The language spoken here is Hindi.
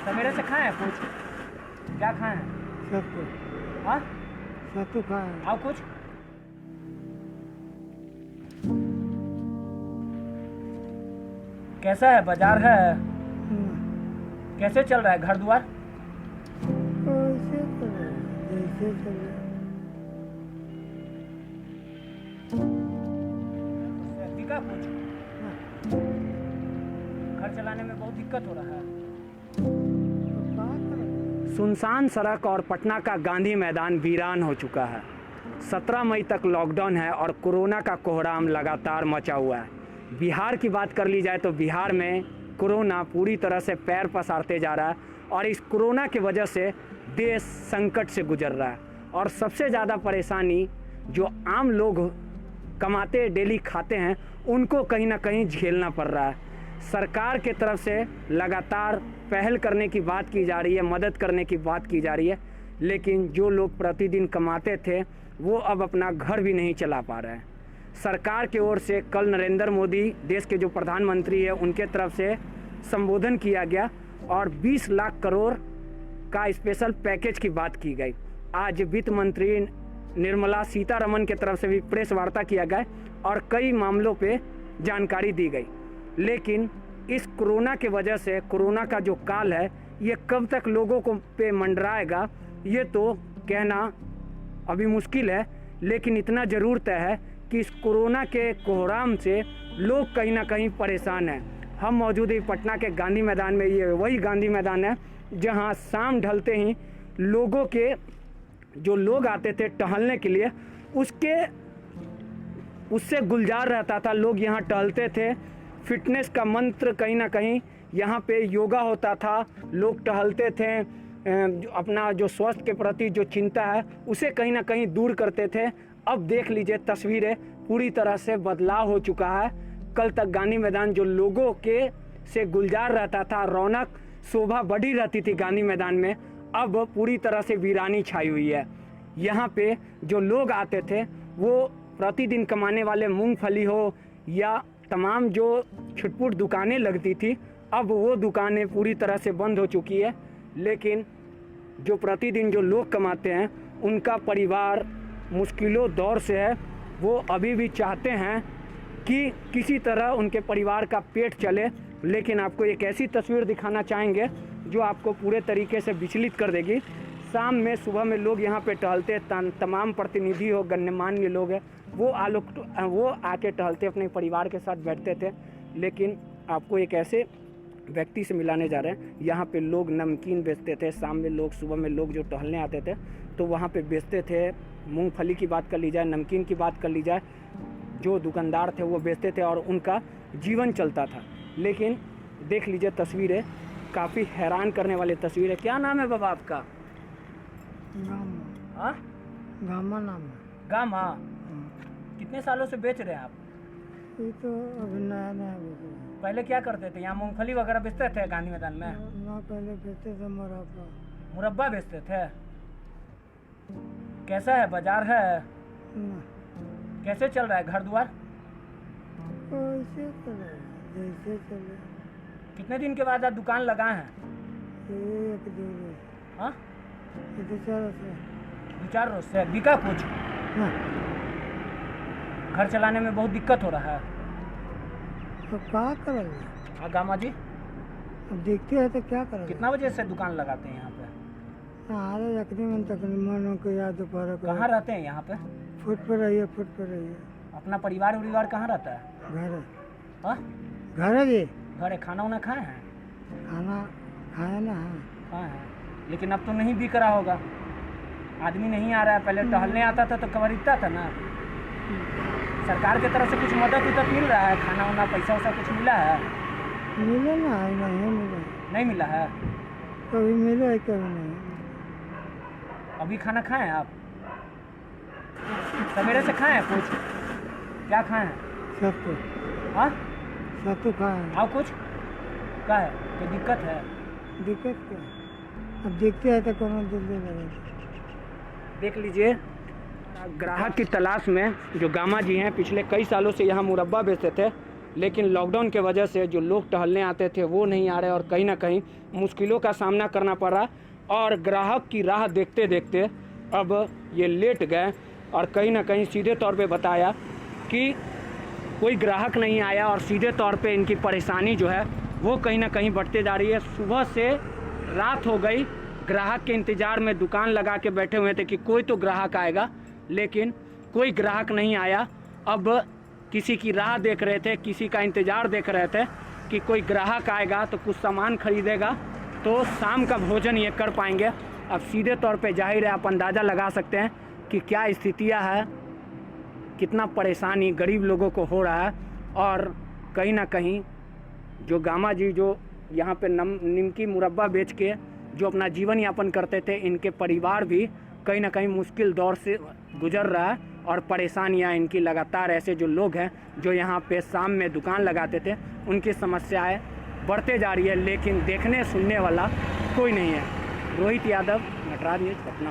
सवेरे से खाए हैं कुछ? क्या खाए हैं? सत्तू हाँ, सत्तू खाए हैं। और कुछ? कैसा है बाजार है? कैसे चल रहा है घर द्वार? कैसे चले जैसे चले। दिखा कुछ? घर चलाने में बहुत दिक्कत हो रहा है। तो क्या करें? सुनसान सड़क और पटना का गांधी मैदान वीरान हो चुका है। 17 मई तक लॉकडाउन है और कोरोना का कोहराम लगातार मचा हुआ है। बिहार की बात कर ली जाए तो बिहार में कोरोना पूरी तरह से पैर पसारते जा रहा है और इस कोरोना की वजह से देश संकट से गुजर रहा है। और सबसे ज़्यादा परेशानी जो आम लोग कमाते डेली खाते हैं उनको कहीं ना कहीं झेलना पड़ रहा है। सरकार के तरफ से लगातार पहल करने की बात की जा रही है, मदद करने की बात की जा रही है, लेकिन जो लोग प्रतिदिन कमाते थे वो अब अपना घर भी नहीं चला पा रहे हैं। सरकार की ओर से कल नरेंद्र मोदी देश के जो प्रधानमंत्री है उनके तरफ से संबोधन किया गया और 20 लाख करोड़ का स्पेशल पैकेज की बात की गई। आज वित्त मंत्री निर्मला सीतारमण के तरफ से भी प्रेस वार्ता किया गया और कई मामलों पे जानकारी दी गई। लेकिन इस कोरोना के वजह से कोरोना का जो काल है ये कब तक लोगों को पे मंडराएगा ये तो कहना अभी मुश्किल है, लेकिन इतना ज़रूर तय है कि इस कोरोना के कोहराम से लोग कहीं ना कहीं परेशान हैं। हम मौजूद हैं पटना के गांधी मैदान में। ये वही गांधी मैदान है जहां शाम ढलते ही लोगों के जो लोग आते थे टहलने के लिए उससे गुलजार रहता था। लोग यहाँ टहलते थे, फिटनेस का मंत्र कहीं ना कहीं यहाँ पे योगा होता था, लोग टहलते थे, अपना जो स्वास्थ्य के प्रति जो चिंता है उसे कहीं ना कहीं दूर करते थे। अब देख लीजिए तस्वीरें, पूरी तरह से बदलाव हो चुका है। कल तक गांधी मैदान जो लोगों के से गुलजार रहता था, रौनक शोभा बढ़ी रहती थी गांधी मैदान में, अब पूरी तरह से वीरानी छाई हुई है। यहाँ पे जो लोग आते थे वो प्रतिदिन कमाने वाले, मूंगफली हो या तमाम जो छुटपुट दुकानें लगती थी, अब वो दुकानें पूरी तरह से बंद हो चुकी है। लेकिन जो प्रतिदिन जो लोग कमाते हैं उनका परिवार मुश्किलों दौर से है, वो अभी भी चाहते हैं कि किसी तरह उनके परिवार का पेट चले। लेकिन आपको एक ऐसी तस्वीर दिखाना चाहेंगे जो आपको पूरे तरीके से विचलित कर देगी। शाम में, सुबह में लोग यहाँ पे टहलते, तमाम प्रतिनिधि हो, गण्यमान्य लोग हैं, वो आके टहलते, अपने परिवार के साथ बैठते थे। लेकिन आपको एक ऐसे व्यक्ति से मिलाने जा रहे हैं, यहाँ पे लोग नमकीन बेचते थे। शाम में लोग, सुबह में लोग जो टहलने आते थे तो वहाँ पे बेचते थे। मूंगफली की बात कर ली जाए, नमकीन की बात कर ली जाए, जो दुकानदार थे वो बेचते थे और उनका जीवन चलता था। लेकिन देख लीजिए तस्वीरें, काफ़ी हैरान करने वाली तस्वीर है। क्या नाम है बाबा आपका? गामा। हाँ, गामा नाम है। गामा। कितने सालों से बेच रहे हैं आप? ये तो अभी नया नया बेच रहे हैं। पहले क्या करते थे? यहाँ मूंगफली वगैरह बेचते थे गांधी मैदान में? ना पहले बेचते थे मुरब्बा। मुरब्बा बेचते थे। कैसा है बाजार है? ना कैसे चल रहा है घर द्वार? कैसे चले जैसे चले। कितने दिन के बाद आप दुकान लगाए हैं? एक दो रोज। हाँ, ये दो चार से 2-4 रोज से। बिका कुछ? ना। घर चलाने में बहुत दिक्कत हो रहा है। तो क्या करेंगे? हाँ गामा जी, अब देखते हैं तो क्या करेंगे। कितना बजे से दुकान लगाते हैं यहाँ पे? अरे तकरीबन को याद दोपहर को। कहाँ रहते हैं यहाँ पे? फुट पर रहिए, फुट पर रहिए। अपना परिवार उरिवार कहाँ रहता है? घर है। हाँ, घर है जी। घर है। खाना उना खाए हैं? खाना खाया ना। हाँ खाए हैं, लेकिन अब तो नहीं बिक रहा होगा, आदमी नहीं आ रहा है। पहले टहलने आता था तो खरीदता था ना। सरकार की तरफ से कुछ मदद उदद मिल रहा है? खाना वाना, पैसा वैसा कुछ मिला है? मिले ना, नहीं मिले। नहीं मिला है। कभी मिले कभी नहीं। अभी खाना खाए हैं आप? सवेरे से खाए हैं कुछ? क्या खाए हैं? सत्तू हाँ, सत्तू खाए। और कुछ? क्या है, कोई दिक्कत है? दिक्कत क्या? अब देखते हैं तो कौन जल्दी लगेगा। देख लीजिए, ग्राहक की तलाश में जो गामा जी हैं, पिछले कई सालों से यहाँ मुरब्बा बेचते थे लेकिन लॉकडाउन के वजह से जो लोग टहलने आते थे वो नहीं आ रहे और कहीं ना कहीं मुश्किलों का सामना करना पड़ रहा। और ग्राहक की राह देखते देखते अब ये लेट गए और कहीं ना कहीं सीधे तौर पे बताया कि कोई ग्राहक नहीं आया और सीधे तौर पे इनकी परेशानी जो है वो कहीं ना कहीं बढ़ते जा रही है। सुबह से रात हो गई, ग्राहक के इंतज़ार में दुकान लगा के बैठे हुए थे कि कोई तो ग्राहक आएगा, लेकिन कोई ग्राहक नहीं आया। अब किसी की राह देख रहे थे, किसी का इंतज़ार देख रहे थे कि कोई ग्राहक आएगा तो कुछ सामान खरीदेगा तो शाम का भोजन ये कर पाएंगे। अब सीधे तौर पे जाहिर है आप अंदाज़ा लगा सकते हैं कि क्या स्थितियाँ है, कितना परेशानी गरीब लोगों को हो रहा है। और कहीं ना कहीं जो गामा जी जो यहाँ पे निमकी मुरब्बा बेच के जो अपना जीवन यापन करते थे, इनके परिवार भी कहीं ना कहीं मुश्किल दौर से गुजर रहा है और परेशानियाँ इनकी लगातार। ऐसे जो लोग हैं जो यहाँ पे शाम में दुकान लगाते थे उनकी समस्याएं बढ़ते जा रही है, लेकिन देखने सुनने वाला कोई नहीं है। रोहित यादव, नटराज न्यूज़, पटना।